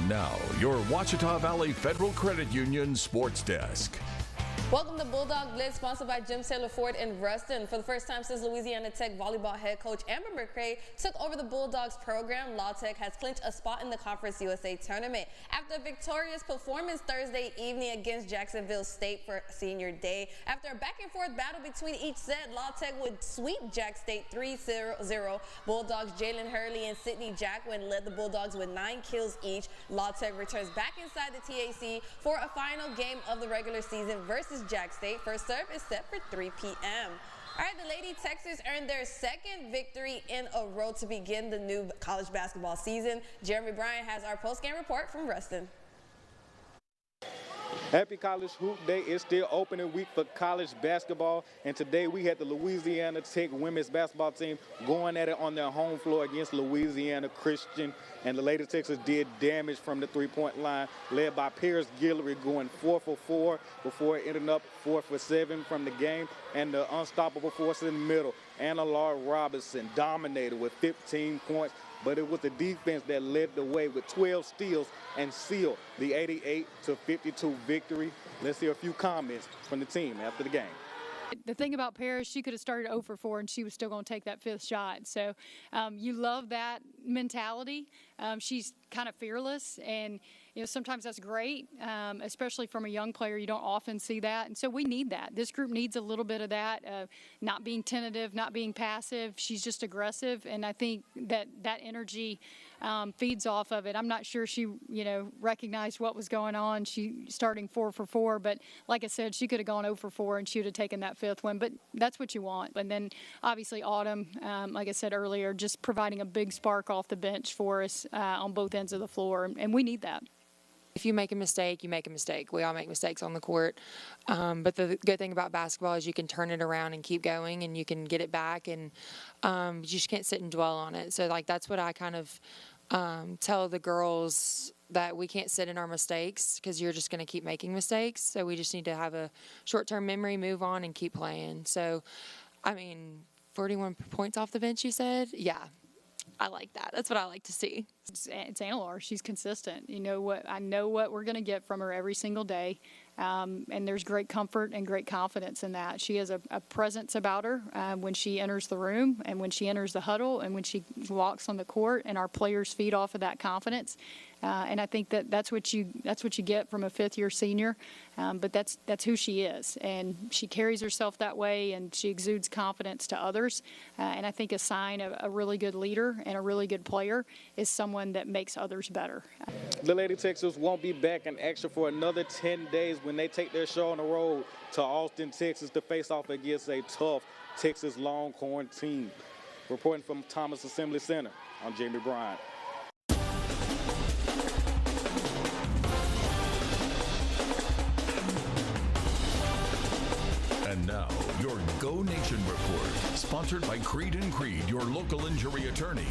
now, your Ouachita Valley Federal Credit Union Sports Desk. Welcome to Bulldog Blitz, sponsored by Jim Taylor Ford in Ruston. For the first time since Louisiana Tech volleyball head coach Amber McCray took over the Bulldogs program, La Tech has clinched a spot in the Conference USA tournament. After a victorious performance Thursday evening against Jacksonville State for senior day, after a back-and-forth battle between each set, La Tech would sweep Jack State 3-0. Bulldogs Jalen Hurley and Sydney Jacquin led the Bulldogs with 9 kills each. La Tech returns back inside the TAC for a final game of the regular season versus Jack State. First serve is set for 3 p.m. All right, the Lady Texans earned their second victory in a row to begin the new college basketball season. Jeremy Bryan has our post-game report from Ruston. Happy College Hoop Day. It's still opening week for college basketball, and today we had the Louisiana Tech women's basketball team going at it on their home floor against Louisiana Christian, and the Lady Texans did damage from the three-point line, led by Paris Guillory going 4 for 4 before ending up 4 for 7 from the game, and the unstoppable force in the middle, Anna Laura Robinson, dominated with 15 points. But it was the defense that led the way with 12 steals and sealed the 88-52 victory. Let's hear a few comments from the team after the game. The thing about Paris, she could have started 0 for 4 and she was still going to take that 5th shot. So you love that mentality. She's kind of fearless, and sometimes that's great, especially from a young player. You don't often see that, and so we need that. This group needs a little bit of that, not being tentative, not being passive. She's just aggressive, and I think that energy feeds off of it. I'm not sure she, recognized what was going on. She starting 4 for 4, but like I said, she could have gone 0 for 4 and she would have taken that 5th win. But that's what you want. And then obviously Autumn, like I said earlier, just providing a big spark off the bench for us on both ends of the floor, and we need that. If you make a mistake, you make a mistake. We all make mistakes on the court. But the good thing about basketball is you can turn it around and keep going, and you can get it back, and you just can't sit and dwell on it. So, that's what I kind of tell the girls, that we can't sit in our mistakes because you're just going to keep making mistakes. So we just need to have a short-term memory, move on, and keep playing. So, 41 points off the bench, you said? Yeah. I like that. That's what I like to see. It's Anna Laura. She's consistent. I know what we're going to get from her every single day, and there's great comfort and great confidence in that. She has a presence about her when she enters the room and when she enters the huddle and when she walks on the court, and our players feed off of that confidence. And I think that's what you get from a 5th-year senior, but that's who she is, and she carries herself that way, and she exudes confidence to others. And I think a sign of a really good leader and a really good player is someone that makes others better. The Lady Texans won't be back in action for another 10 days when they take their show on the road to Austin, Texas, to face off against a tough Texas Longhorn team. Reporting from Thomas Assembly Center, I'm Jamie Bryant. And now, your Go Nation report, sponsored by Creed & Creed, your local injury attorney.